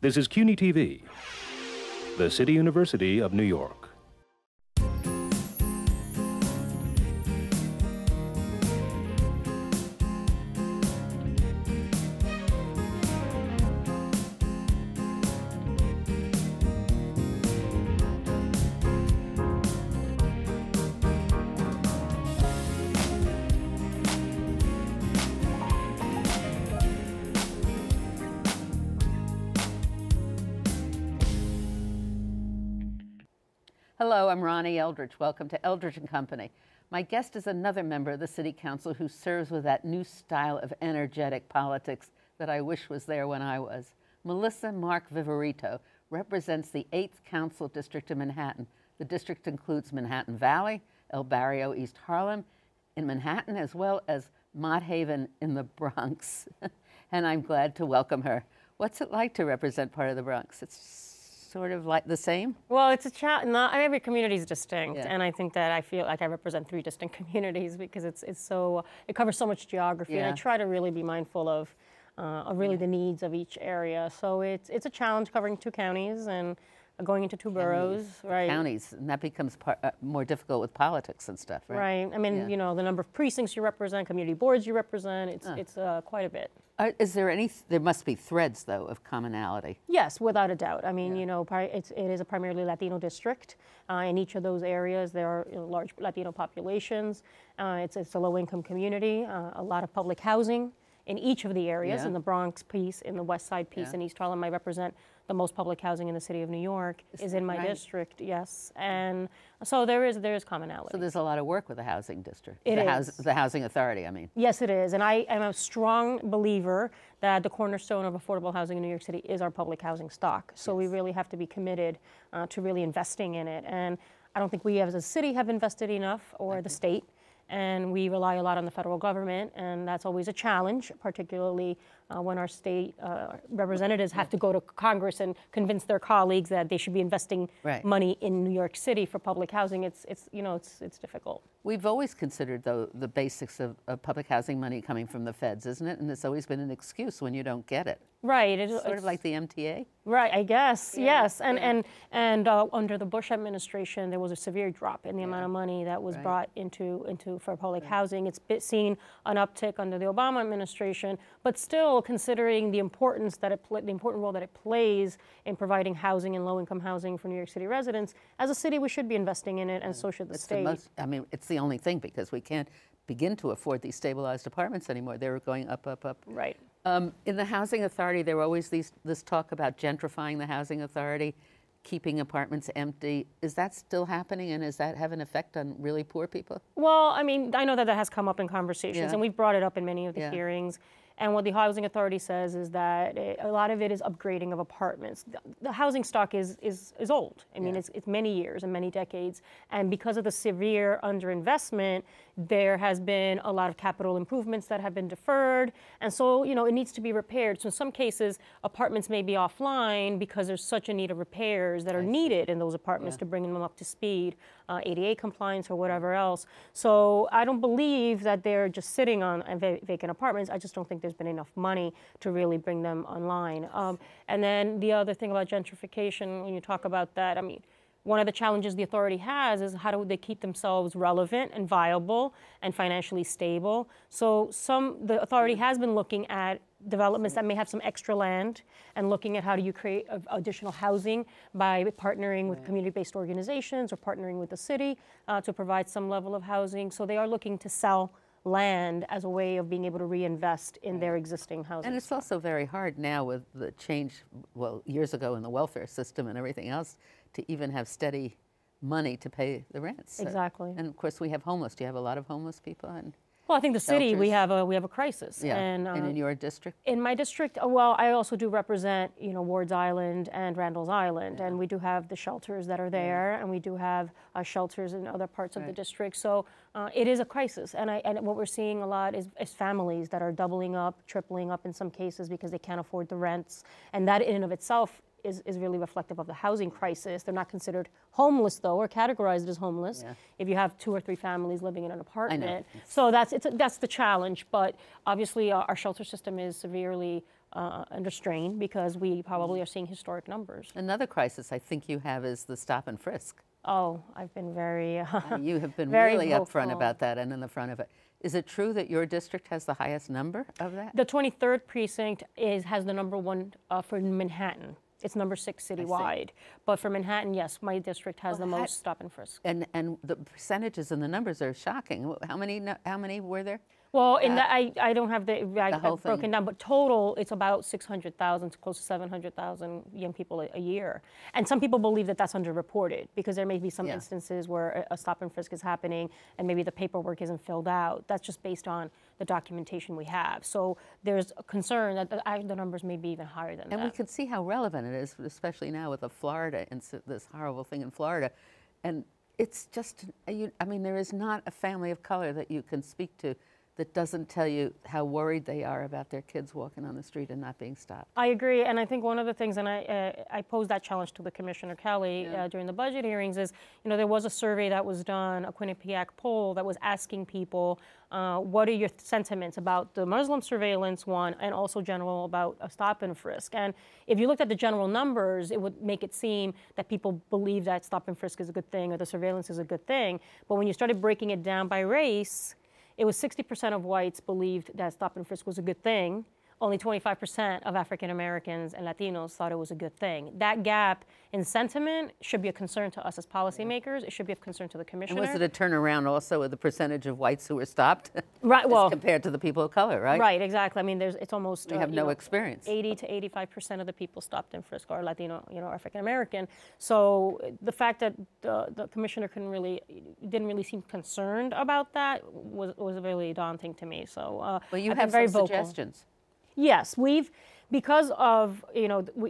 This is CUNY TV, the City University of New York. Hello, I'm Ronnie Eldridge. Welcome to Eldridge & Company. My guest is another member of the City Council who serves with that new style of energetic politics that I wish was there when I was. Melissa Mark-Viverito represents the 8th Council District of Manhattan. The district includes Manhattan Valley, El Barrio, East Harlem, in Manhattan, as well as Mott Haven in the Bronx. And I'm glad to welcome her. What's it like to represent part of the Bronx? It's sort of like the same? Well, it's a challenge. Every community is distinct, Yeah. and I think that I feel like I represent 3 distinct communities because it covers so much geography, and I try to really be mindful of really the needs of each area. So it's a challenge covering 2 counties and going into 2 boroughs, right? Counties, and that becomes more difficult with politics and stuff, right? Right. I mean, you know, the number of precincts you represent, community boards you represent, it's quite a bit. Is there there must be threads, though, of commonality. Yes, without a doubt. I mean, you know, it is a primarily Latino district. In each of those areas, there are large Latino populations. It's a low-income community, a lot of public housing in each of the areas, in the Bronx piece, in the West Side piece, in East Harlem. I represent the most public housing in the city of New York is in my district, yes. And so there is commonality. So there's a lot of work with the housing district. The housing authority, I mean. Yes, it is. And I am a strong believer that the cornerstone of affordable housing in New York City is our public housing stock. So we really have to be committed to really investing in it. And I don't think we as a city have invested enough, or the state. And we rely a lot on the federal government, and that's always a challenge, particularly when our state representatives have to go to Congress and convince their colleagues that they should be investing money in New York City for public housing. It's difficult. We've always considered, though, the basics of public housing money coming from the feds, isn't it? And it's always been an excuse when you don't get it. Right. It's sort of like the MTA. Right, I guess, yes. And under the Bush administration, there was a severe drop in the amount of money that was brought into for public housing. It's seen an uptick under the Obama administration, but still, considering the importance that the important role that it plays in providing housing and low-income housing for New York City residents, as a city, we should be investing in it, and so should the state. I mean, it's the only thing, because we can't begin to afford these stabilized apartments anymore. They're going up, up, up. Right. In the housing authority, there were always this talk about gentrifying the housing authority, keeping apartments empty. Is that still happening, and does that have an effect on really poor people? Well, I mean, I know that has come up in conversations, and we've brought it up in many of the hearings. And what the housing authority says is that a lot of it is upgrading of apartments. The housing stock is old. I mean, it's many years and many decades. And because of the severe underinvestment, there has been a lot of capital improvements that have been deferred. And so, you know, it needs to be repaired. So in some cases, apartments may be offline because there's such a need of repairs that are needed in those apartments to bring them up to speed, ADA compliance or whatever else. So I don't believe that they're just sitting on vacant apartments. I just don't think there's been enough money to really bring them online. And then the other thing about gentrification, when you talk about that, I mean, one of the challenges the authority has is how do they keep themselves relevant and viable and financially stable. So the authority has been looking at developments that may have some extra land and looking at how do you create additional housing by partnering with community-based organizations or partnering with the city to provide some level of housing. So they are looking to sell land as a way of being able to reinvest in their existing housing. And it's also very hard now with the change, well, years ago in the welfare system and everything else, to even have steady money to pay the rents. Exactly. And of course, we have homeless. Do you have a lot of homeless people? Well, I think the city, we have a crisis. Yeah. And in your district? In my district, well, I also do represent, you know, Ward's Island and Randall's Island, and we do have the shelters that are there, and we do have shelters in other parts of the district. So it is a crisis, and what we're seeing a lot is families that are doubling up, tripling up in some cases because they can't afford the rents, and that in and of itself is really reflective of the housing crisis. They're not considered homeless, though, or categorized as homeless if you have 2 or 3 families living in an apartment. So that's the challenge. But obviously, our shelter system is severely under strain because we probably are seeing historic numbers. Another crisis I think you have is the stop and frisk. Oh, I've been very you have been very really upfront vocal about that and in the front of it. Is it true that your district has the highest number of that? The 23rd precinct has the #1 for Manhattan. It's #6 citywide. But for Manhattan, yes, my district has the most stop and frisk. And the percentages and the numbers are shocking. How many were there? Well, in that I don't have the whole thing. broken down, but total it's about 600,000 to close to 700,000 young people a year. And some people believe that that's underreported because there may be some instances where a stop and frisk is happening and maybe the paperwork isn't filled out. That's just based on the documentation we have. So there's a concern that the numbers may be even higher than that. And we can see how relevant it is, especially now with the Florida this horrible thing in Florida. And it's just, I mean, there is not a family of color that you can speak to that doesn't tell you how worried they are about their kids walking on the street and not being stopped. I agree, and I think one of the things, and I posed that challenge to the Commissioner Kelly during the budget hearings, is there was a survey that was done, a Quinnipiac poll that was asking people, what are your sentiments about the Muslim surveillance one, and also general about a stop and frisk. And if you looked at the general numbers, it would make it seem that people believe that stop and frisk is a good thing or the surveillance is a good thing. But when you started breaking it down by race, it was 60% of whites believed that stop and frisk was a good thing. Only 25% of African Americans and Latinos thought it was a good thing. That gap in sentiment should be a concern to us as policymakers. It should be of concern to the commissioner. And was it a turnaround also with the percentage of whites who were stopped? Right. Well, compared to the people of color, right? Right. Exactly. I mean, it's almost. We have no experience. 80 to 85% of the people stopped and frisked are Latino, African American. So the fact that the commissioner didn't really seem concerned about that was really daunting to me. So well, you I've have been very some vocal. suggestions. Yes, because of,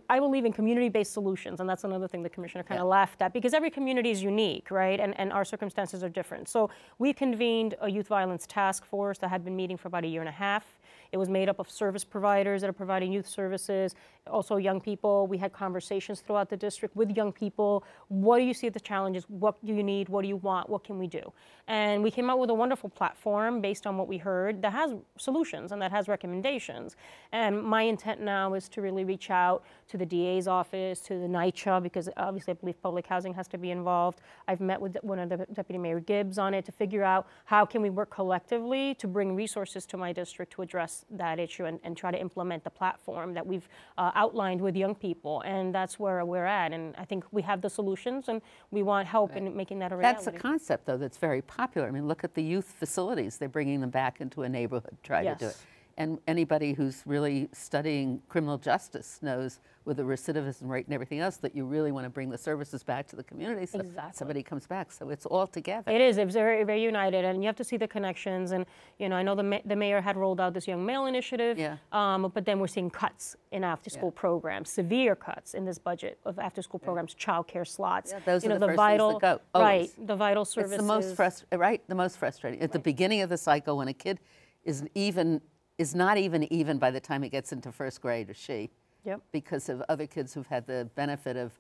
I believe in community-based solutions, and that's another thing the commissioner kind of laughed at, because every community is unique, right, and our circumstances are different. So we convened a youth violence task force that had been meeting for about 1.5 years. It was made up of service providers that are providing youth services, also young people. We had conversations throughout the district with young people. What do you see as the challenges? What do you need? What do you want? What can we do? And we came out with a wonderful platform based on what we heard that has solutions and that has recommendations. And my intent now is to really reach out to the DA's office, to the NYCHA, because obviously I believe public housing has to be involved. I've met with one of the Deputy Mayor Gibbs on it to figure out how can we work collectively to bring resources to my district to address that issue and try to implement the platform that we've outlined with young people. And that's where we're at. And I think we have the solutions and we want help in making that a reality. That's a concept, though, that's very popular. I mean, look at the youth facilities. They're bringing them back into a neighborhood, try to do it. And anybody who's really studying criminal justice knows with the recidivism rate and everything else that you really want to bring the services back to the community so somebody comes back. So it's all together. It is. It's very, very united. And you have to see the connections. And, I know the mayor had rolled out this Young Male Initiative. But then we're seeing cuts in after-school programs, severe cuts in this budget of after-school programs, child care slots. Those are the first things that go. Right. The vital services. It's the most the most frustrating. At the beginning of the cycle, when a kid is not even by the time it gets into first grade, or she, because of other kids who've had the benefit of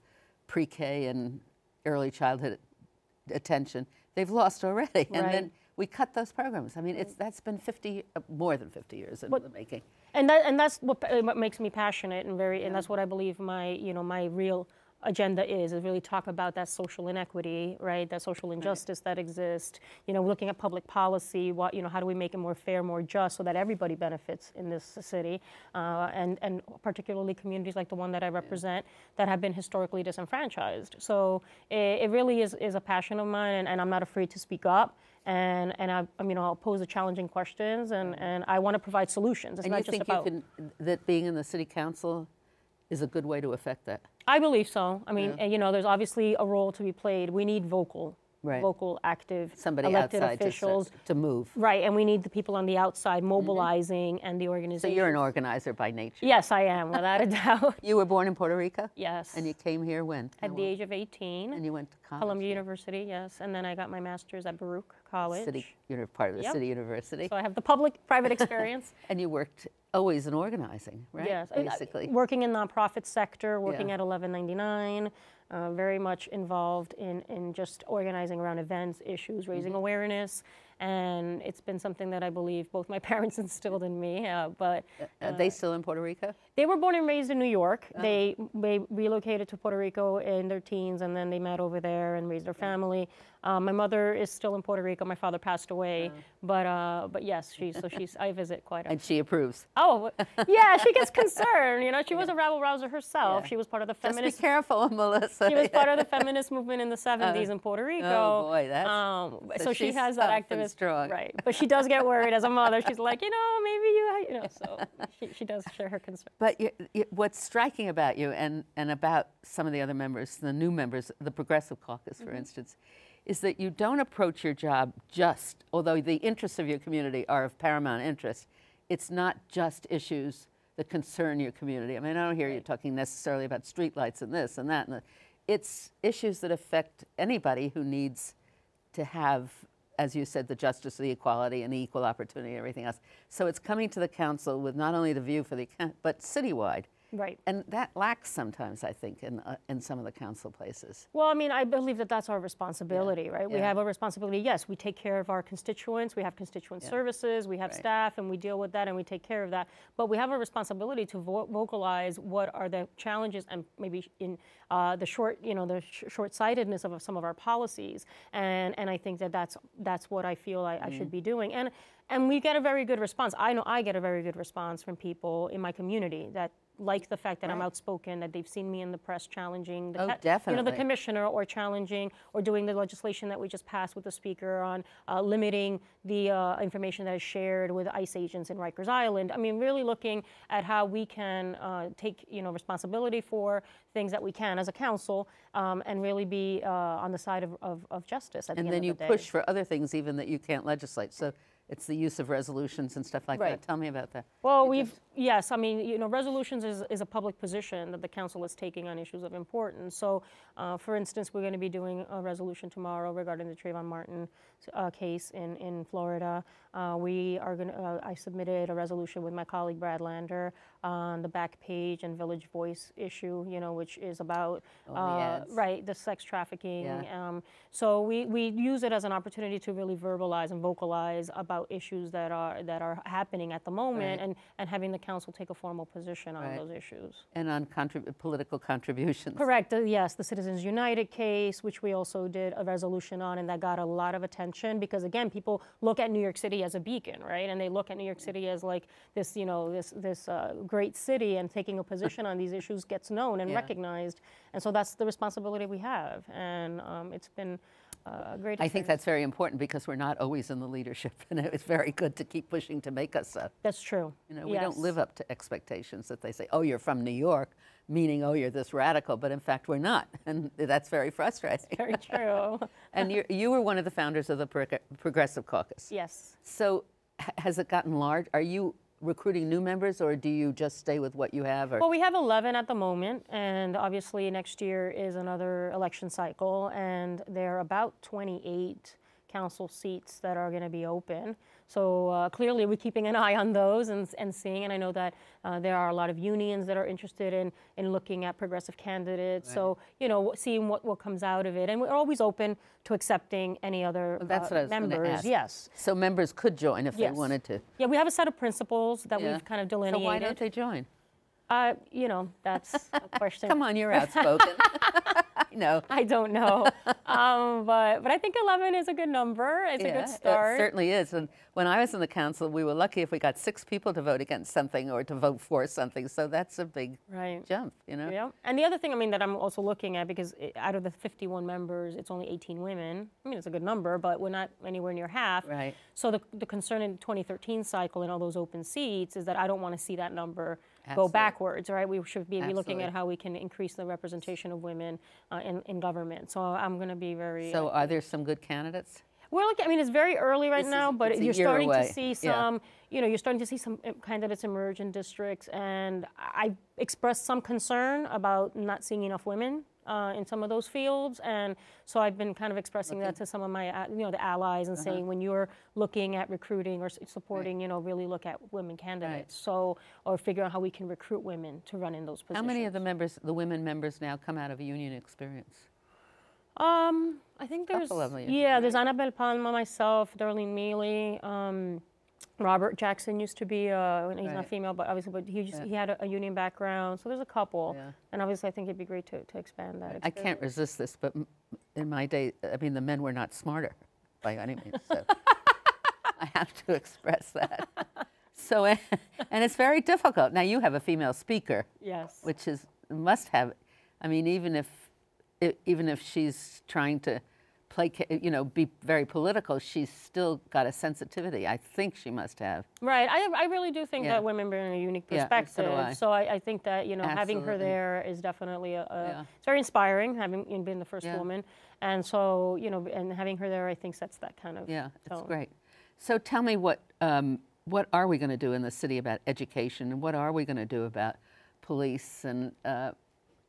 pre-K and early childhood attention, they've lost already. And then we cut those programs. I mean, that's been more than 50 years in the making. And that's what makes me passionate and that's what I believe my my real agenda is really talk about that social inequity, right? That social injustice that exists. Looking at public policy, how do we make it more fair, more just, so that everybody benefits in this city, and particularly communities like the one that I represent that have been historically disenfranchised. So it really is a passion of mine, and I'm not afraid to speak up. And I'll pose the challenging questions, and I want to provide solutions. It's not just about that being in the city council is a good way to affect that? I believe so. I mean, there's obviously a role to be played. We need vocal, active, elected officials to move. Right, and we need the people on the outside mobilizing and the organization. So you're an organizer by nature. Yes, I am, without a doubt. You were born in Puerto Rico? Yes. And you came here when? At the age of 18. And you went to college? Columbia University, yes. And then I got my master's at Baruch College. Part of the City University. So I have the public-private experience. And you worked always in organizing, right? Yes. Basically. Working in nonprofit sector, working at 1199, very much involved in just organizing around events, issues, raising awareness. And it's been something that I believe both my parents instilled in me. Are they still in Puerto Rico? They were born and raised in New York. They relocated to Puerto Rico in their teens, and then they met over there and raised their family. My mother is still in Puerto Rico. My father passed away, but yes, I visit quite often. And she approves. Oh, yeah, she gets concerned. You know, she was a rabble rouser herself. She was part of the feminist. Just be careful, Melissa. She was part of the feminist movement in the 70s in Puerto Rico. Oh boy, that's so she has that activist, strong. Right? But she does get worried as a mother. She's like, maybe you know. So she does share her concern. But what's striking about you and about some of the other members, the new members, the Progressive Caucus, for instance, is that you don't approach your job just, although the interests of your community are of paramount interest, it's not just issues that concern your community. I mean, I don't hear you talking necessarily about streetlights and this and that. It's issues that affect anybody who needs to have, as you said, the justice, the equality, and the equal opportunity and everything else. So it's coming to the council with not only the view for the, but citywide. Right. And that lacks sometimes, I think, in some of the council places. Well, I mean, I believe that that's our responsibility, right? We have a responsibility. Yes, we take care of our constituents. We have constituent services. We have staff, and we deal with that, and we take care of that. But we have a responsibility to vocalize what are the challenges, and maybe in the short-sightedness of some of our policies. And I think that that's what I feel I should be doing. And we get a very good response. I know I get a very good response from people in my community that like the fact that I'm outspoken, that they've seen me in the press challenging the commissioner, or challenging or doing the legislation that we just passed with the speaker on limiting the information that is shared with ICE agents in Rikers Island. I mean, really looking at how we can take responsibility for things that we can as a council and really be on the side of justice at the end of the day. And then you push for other things even that you can't legislate. So it's the use of resolutions and stuff like that. Tell me about that. Well, yes, I mean, resolutions is a public position that the council is taking on issues of importance. So, for instance, we're going to be doing a resolution tomorrow regarding the Trayvon Martin case in Florida. I submitted a resolution with my colleague Brad Lander on the Back Page and Village Voice issue, which is about the sex trafficking. Yeah. So we use it as an opportunity to really verbalize and vocalize about issues that are happening at the moment, and having the council take a formal position on those issues. And on political contributions. Correct. Yes, the Citizens United case, which we also did a resolution on, and that got a lot of attention because, again, people look at New York City as a beacon, right? And they look at New York City as like this, this great city, and taking a position on these issues gets known and recognized. And so that's the responsibility we have. And it's been a great experience. I think that's very important because we're not always in the leadership, and it's very good to keep pushing to make us up. That's true. We don't live up to expectations that they say, oh, you're from New York, meaning, oh, you're this radical, but in fact we're not, and that's very frustrating. That's very true. And you were one of the founders of the Progressive Caucus. Yes. So has it gotten large? Are you recruiting new members, or do you just stay with what you have? Or? Well, we have 11 at the moment, and obviously next year is another election cycle, and there are about 28 council seats that are going to be open. So clearly we're keeping an eye on those and seeing, and I know that there are a lot of unions that are interested in looking at progressive candidates. So, seeing what comes out of it. And we're always open to accepting any other members. Yes. So members could join if they wanted to. Yeah, we have a set of principles that we've kind of delineated. So why don't they join? That's a question. Come on, you're outspoken. No. I don't know. But I think 11 is a good number. It's a good start. It certainly is. And when I was in the council, we were lucky if we got 6 people to vote against something or to vote for something. So that's a big jump, Yeah. And the other thing, that I'm also looking at, because out of the 51 members, it's only 18 women. It's a good number, but we're not anywhere near half. Right. So the concern in the 2013 cycle and all those open seats is that I don't want to see that number go backwards, right? We should be looking at how we can increase the representation of women in government. So I'm going to be very... So are there some good candidates? We're looking, it's very early right now, but you're starting to see some, you're starting to see some candidates emerge in districts, and I expressed some concern about not seeing enough women in some of those fields, and so I've been kind of expressing that to some of my, the allies, and saying when you're looking at recruiting or supporting, really look at women candidates, or figure out how we can recruit women to run in those positions. How many of the women members now come out of a union experience? I think there's, couple of them, yeah, there's Annabelle Palma, myself, Darlene Mealy, Robert Jackson used to be, he's not female, but obviously, but he had a union background, so there's a couple. Yeah. And obviously, I think it'd be great to expand that. I can't resist this, but in my day, I mean, the men were not smarter by any means, so I have to express that. So, and it's very difficult. Now, you have a female speaker. Yes. Which is, must have, I mean, even if she's trying to be very political, she's still got a sensitivity. I think she must have. Right. I really do think that women bring a unique perspective. Yeah, so I think that, having her there is definitely it's very inspiring, having been the first woman. And so, and having her there, I think sets that kind of tone. It's great. So tell me what are we going to do in the city about education, and what are we going to do about police, and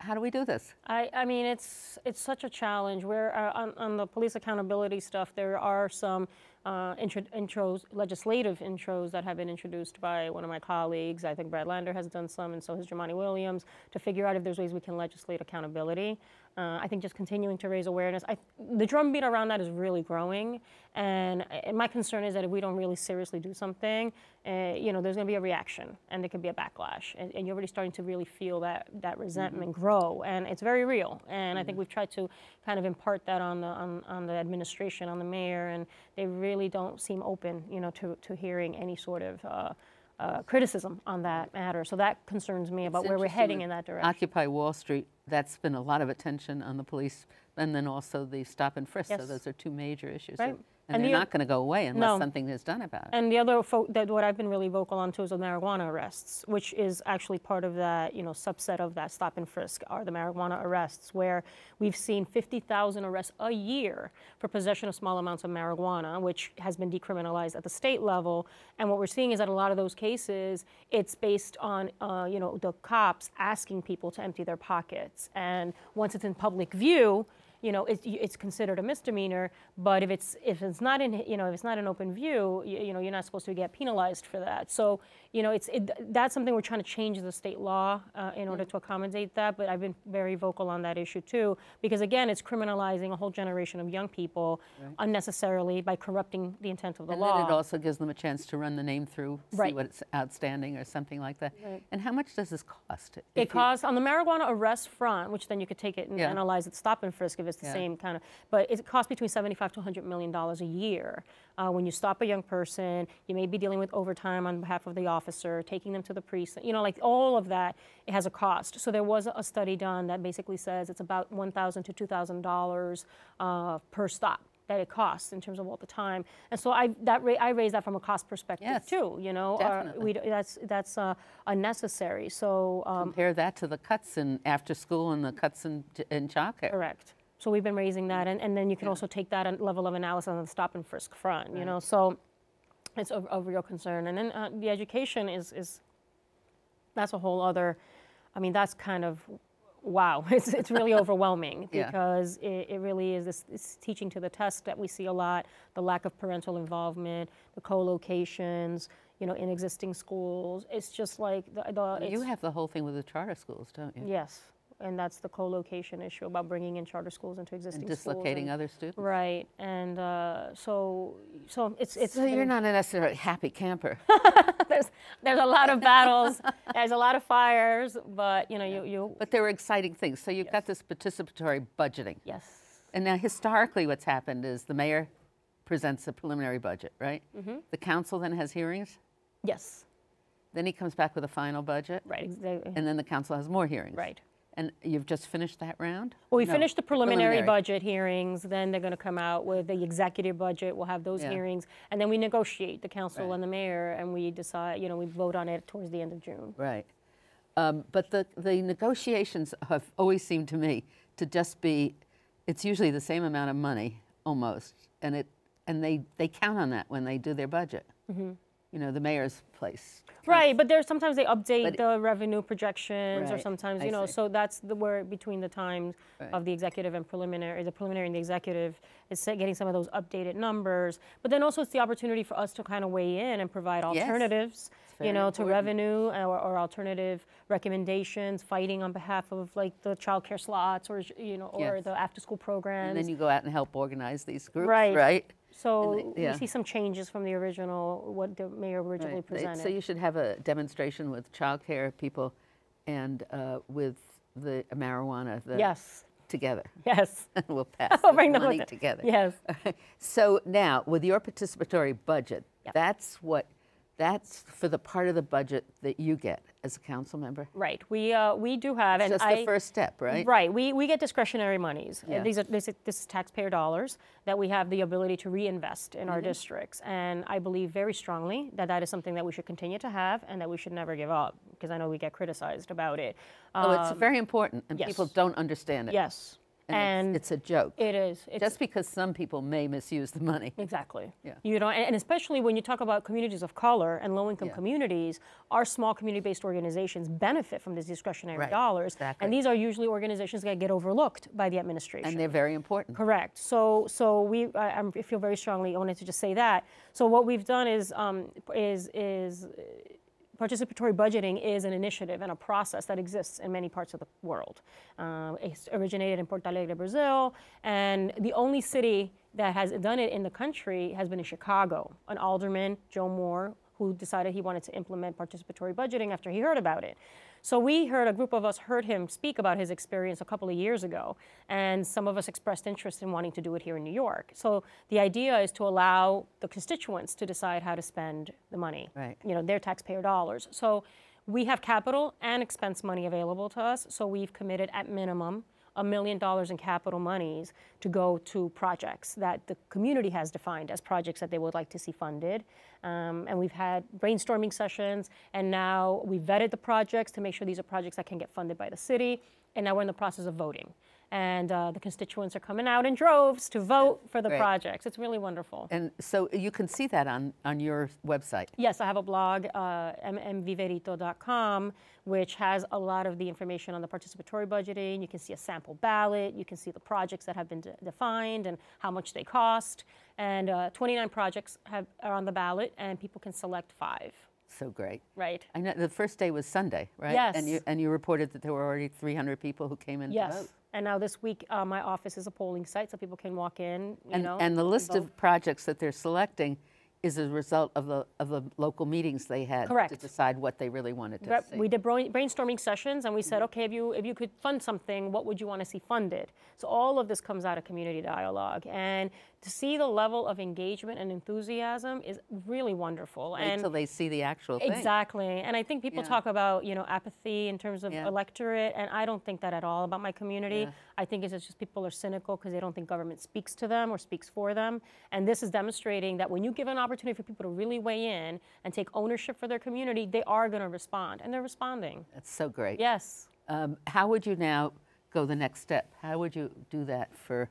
how do we do this? I mean, it's such a challenge. Where on the police accountability stuff, there are some legislative intros that have been introduced by one of my colleagues. I think Brad Lander has done some, and so has Jamani Williams, to figure out if there's ways we can legislate accountability. I think just continuing to raise awareness. The drumbeat around that is really growing, and my concern is that if we don't really seriously do something, there's going to be a reaction, and there could be a backlash, and you're already starting to really feel that resentment grow, and it's very real. And I think we've tried to kind of impart that on the administration, on the mayor, and they really don't seem open, to hearing any sort of criticism on that matter. So that concerns me about where we're heading in that direction. Occupy Wall Street, that's been a lot of attention on the police, and then also the stop and frisk. Yes. So those are two major issues. Right. And they're not going to go away unless something is done about it. And the other, what I've been really vocal on too is the marijuana arrests, which is actually part of that, subset of that stop and frisk, are the marijuana arrests, where we've seen 50,000 arrests a year for possession of small amounts of marijuana, which has been decriminalized at the state level. And what we're seeing is that a lot of those cases, it's based on, the cops asking people to empty their pockets. And once it's in public view, it's considered a misdemeanor, but if it's not in open view, you're not supposed to get penalized for that. So, that's something we're trying to change the state law in order to accommodate that. But I've been very vocal on that issue too, because again, it's criminalizing a whole generation of young people unnecessarily by corrupting the intent of the law. And then it also gives them a chance to run the name through, see what's outstanding or something like that. Right. And how much does this cost? It costs, on the marijuana arrest front, which then you could take it and analyze it, stop and frisk if it's the same kind of, but it costs between $75 to $100 million a year. When you stop a young person, you may be dealing with overtime on behalf of the officer, taking them to the precinct, like all of that, it has a cost. So there was a study done that basically says it's about $1,000 to $2,000 per stop that it costs in terms of all the time. And so I raise that from a cost perspective too, Definitely. That's unnecessary. So compare that to the cuts in after school and the cuts in childcare. Correct. So we've been raising that, and then you can also take that level of analysis on the stop and frisk front, so it's a real concern. And then the education is that's a whole other, that's kind of, wow, it's really overwhelming because it really is this teaching to the test that we see a lot, the lack of parental involvement, the co-locations, in existing schools. It's just like you have the whole thing with the charter schools, don't you? Yes. And that's the co-location issue about bringing in charter schools into existing schools. And dislocating other students. Right, and so it's. So you're not a necessarily happy camper. there's a lot of battles, there's a lot of fires, but you. But there were exciting things. So you've got this participatory budgeting. Yes. And now historically, what's happened is the mayor presents a preliminary budget, right? Mm-hmm. The council then has hearings. Yes. Then he comes back with a final budget. Right. Exactly. And then the council has more hearings. Right. And you've just finished that round? Well, we finished the preliminary budget hearings, then they're going to come out with the executive budget, we'll have those hearings, and then we negotiate, the council and the mayor, and we decide, we vote on it towards the end of June. Right. But the negotiations have always seemed to me to just be, it's usually the same amount of money, almost, and they count on that when they do their budget. Mm-hmm. the mayor's place. Right, but sometimes they update the revenue projections, or Right, sometimes, I see. so that's where between the times of the executive and preliminary, the preliminary and the executive, is getting some of those updated numbers. But then also it's the opportunity for us to kind of weigh in and provide alternatives, very to important. revenue or alternative recommendations, fighting on behalf of like the child care slots or, or Yes. the after-school programs. And then you go out and help organize these groups, Right. right? So yeah. we see some changes from the original, what the mayor originally Right. presented. So you should have a demonstration with childcare people and with the marijuana Yes. together. Yes. We'll pass I'll the bring them money with it. together. Yes. So now, with your participatory budget, Yep. that's for the part of the budget that you get as a council member? Right. We do have, It's and just the first step, right? Right. We get discretionary monies. Yeah. This is taxpayer dollars that we have the ability to reinvest in our districts, and I believe very strongly that that is something that we should continue to have and that we should never give up, because I know we get criticized about it. Oh, it's very important, and yes. people don't understand it. Yes. And it's a joke. It is. It's, Just because some people may misuse the money. Exactly. Yeah. And especially when you talk about communities of color and low-income Yeah. communities, our small community-based organizations benefit from these discretionary Right, dollars. exactly. And these are usually organizations that get overlooked by the administration. And they're very important. Correct. So I feel very strongly. I wanted to just say that. So what we've done is participatory budgeting is an initiative and a process that exists in many parts of the world. It originated in Porto Alegre, Brazil, and the only city that has done it in the country has been in Chicago. An alderman, Joe Moore, who decided he wanted to implement participatory budgeting after he heard about it. So a group of us heard him speak about his experience a couple of years ago, and some of us expressed interest in wanting to do it here in New York. So the idea is to allow the constituents to decide how to spend the money, Right. Their taxpayer dollars. So we have capital and expense money available to us, so we've committed at minimum $1 million in capital monies to go to projects that the community has defined as projects that they would like to see funded. And we've had brainstorming sessions, and now we've vetted the projects to make sure these are projects that can get funded by the city, and now we're in the process of voting. And the constituents are coming out in droves to vote for the Great. projects. It's really wonderful. And so you can see that on your website. Yes, I have a blog, Mark-Viverito.com, which has a lot of the information on the participatory budgeting. You can see a sample ballot. You can see the projects that have been defined and how much they cost. And 29 projects are on the ballot, and people can select 5. So great. Right. I know the first day was Sunday, right? Yes. And you reported that there were already 300 people who came in to Yes. vote. And now this week, my office is a polling site, so people can walk in, And the list vote. of projects that they're selecting is a result of the local meetings they had Correct. to decide what they really wanted to see. We did brainstorming sessions, and we said, okay, if you could fund something, what would you want to see funded? So all of this comes out of community dialogue, and to see the level of engagement and enthusiasm is really wonderful. Wait And till they see the actual thing. exactly, and I think people Yeah. talk about apathy in terms of Yeah. electorate, and I don't think that at all about my community. Yeah. I think it's just people are cynical because they don't think government speaks to them or speaks for them. And this is demonstrating that when you give an opportunity for people to really weigh in and take ownership for their community, they are going to respond, and they're responding. That's so great. Yes. How would you now go the next step? How would you do that for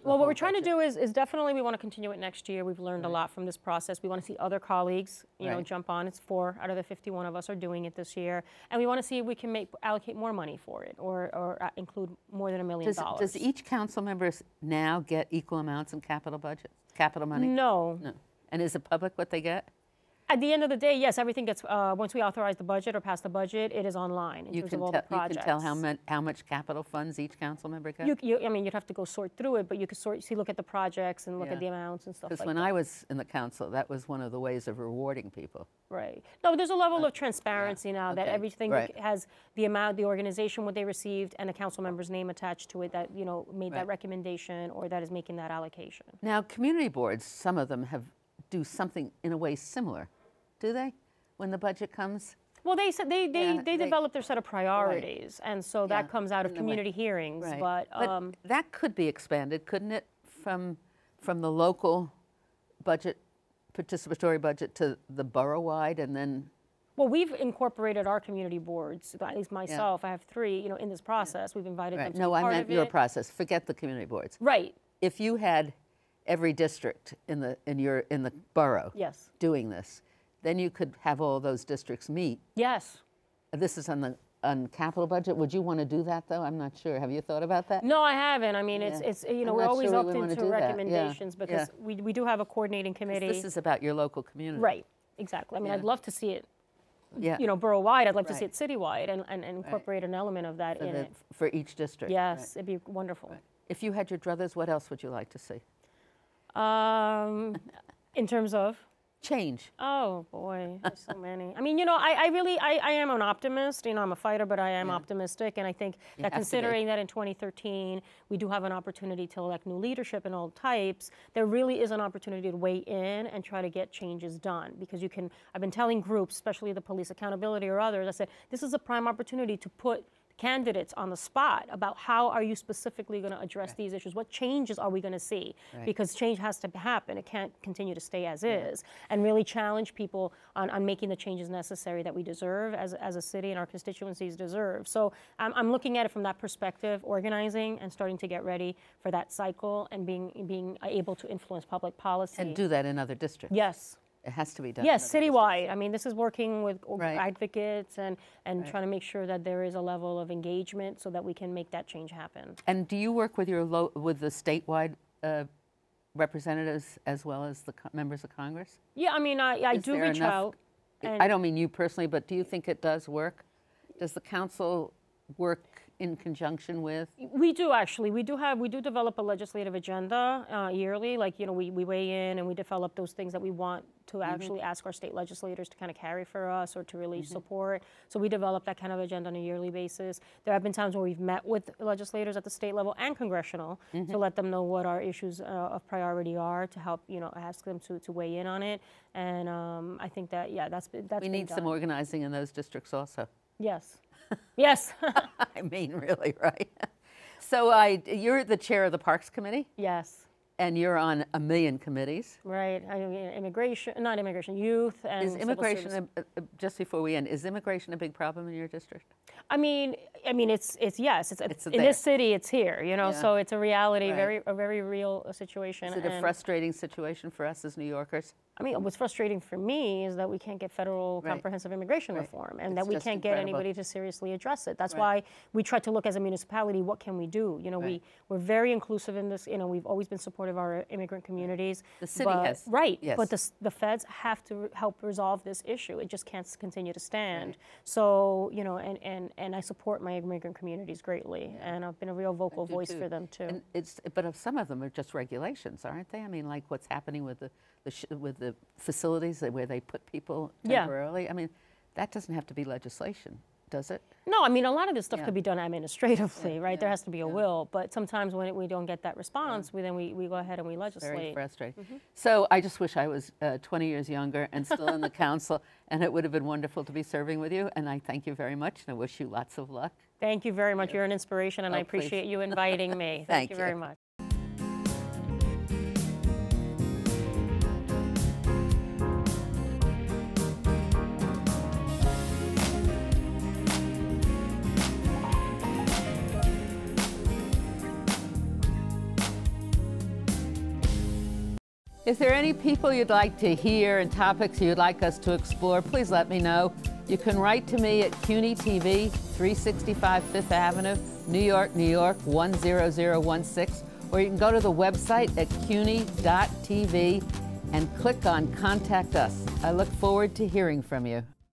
the Well, what whole we're trying budget? to do is definitely we want to continue it next year. We've learned a lot from this process. We want to see other colleagues, Right. jump on. It's 4 out of the 51 of us are doing it this year, and we want to see if we can allocate more money for it, or include more than $1 million. Does each council member now get equal amounts in capital money? No. No. And is it public what they get? At the end of the day, yes, everything gets, once we authorize the budget or pass the budget, it is online in terms of all the projects. You can tell how much capital funds each council member gets? You'd have to go sort through it, but you could look at the projects and look Yeah. at the amounts and stuff like Because that. when I was in the council, that was one of the ways of rewarding people. Right. No, there's a level of transparency now that okay, everything right. has the amount, the organization, what they received, and a council member's name attached to it that, made that Right. recommendation or that is making that allocation. Now, community boards, some of them do something in a way similar, do they? When the budget comes? Well, they said they they- developed their set of priorities, and so that Yeah, comes out of in the way- community hearings. Right. But that could be expanded, couldn't it, from the local budget, participatory budget to the borough-wide, and then well, we've incorporated our community boards. At least myself, I have 3. In this process, we've invited them to No, be I part meant of your it. process. Forget the community boards. Right. If you had every district in the borough Yes. doing this, then you could have all those districts meet. Yes. This is on capital budget. Would you want to do that, though? I'm not sure. Have you thought about that? No, I haven't. I mean, it's you know, we're always sure open to recommendations because we do have a coordinating committee. This is about your local community. Right, exactly. I mean, I'd love to see it, you know, borough-wide. I'd love to see it citywide and incorporate an element of that in it. For each district. Yes, it'd be wonderful. Right. If you had your druthers, what else would you like to see? In terms of? Change. Oh boy, there's so many. I mean, you know, I really am an optimist. You know, I'm a fighter, but I am optimistic, and I think that considering that in 2013 we do have an opportunity to elect new leadership in all types, there really is an opportunity to weigh in and try to get changes done. Because you can, I've been telling groups, especially the Police Accountability or others, I said this is a prime opportunity to put candidates on the spot about how are you specifically going to address these issues? What changes are we going to see? Because change has to happen. It can't continue to stay as is. And really challenge people on making the changes necessary that we deserve as a city and our constituencies deserve. So I'm looking at it from that perspective, organizing and starting to get ready for that cycle and being able to influence public policy. And do that in other districts. Yes. It has to be done. Yes, citywide. I mean, this is working with advocates and trying to make sure that there is a level of engagement so that we can make that change happen. And do you work with with the statewide representatives as well as the members of Congress? Yeah, I mean, I do reach out. I don't mean you personally, but do you think it does work? Does the council work in conjunction with? We do actually. We do develop a legislative agenda yearly. Like, you know, we weigh in and we develop those things that we want to actually ask our state legislators to kind of carry for us or to really support. So we develop that kind of agenda on a yearly basis. There have been times where we've met with legislators at the state level and congressional to let them know what our issues of priority are, to help, you know, ask them to weigh in on it. And I think that, that's we need some organizing in those districts also. Yes. Yes. I mean, really, right? So you're the chair of the Parks Committee? Yes. And you're on a million committees. Right. I mean, not immigration, youth and is immigration, just before we end, is immigration a big problem in your district? I mean, it's yes. It's in this city, it's here, you know, so it's a reality, a very real situation. Is it a frustrating situation for us as New Yorkers? I mean, what's frustrating for me is that we can't get federal comprehensive immigration reform and that we can't get anybody to seriously address it. That's why we try to look as a municipality, what can we do? You know, we're very inclusive in this. You know, we've always been supportive of our immigrant communities. The city has. Right, but the feds have to help resolve this issue. It just can't continue to stand. So, you know, and I support my immigrant communities greatly, and I've been a real vocal voice for them too. And but some of them are just regulations, aren't they? I mean, like what's happening with the facilities where they put people temporarily. I mean, that doesn't have to be legislation, does it? No, I mean, a lot of this stuff could be done administratively, right? There has to be a will, but sometimes when we don't get that response, we go ahead and we legislate. Very frustrating. So I just wish I was 20 years younger and still in the council, and it would have been wonderful to be serving with you, and I thank you very much, and I wish you lots of luck. Thank you very much. You're an inspiration, and I appreciate you inviting me. Thank you very much. If there are any people you'd like to hear and topics you'd like us to explore, please let me know. You can write to me at CUNY TV, 365 Fifth Avenue, New York, New York, 10016, or you can go to the website at cuny.tv and click on Contact Us. I look forward to hearing from you.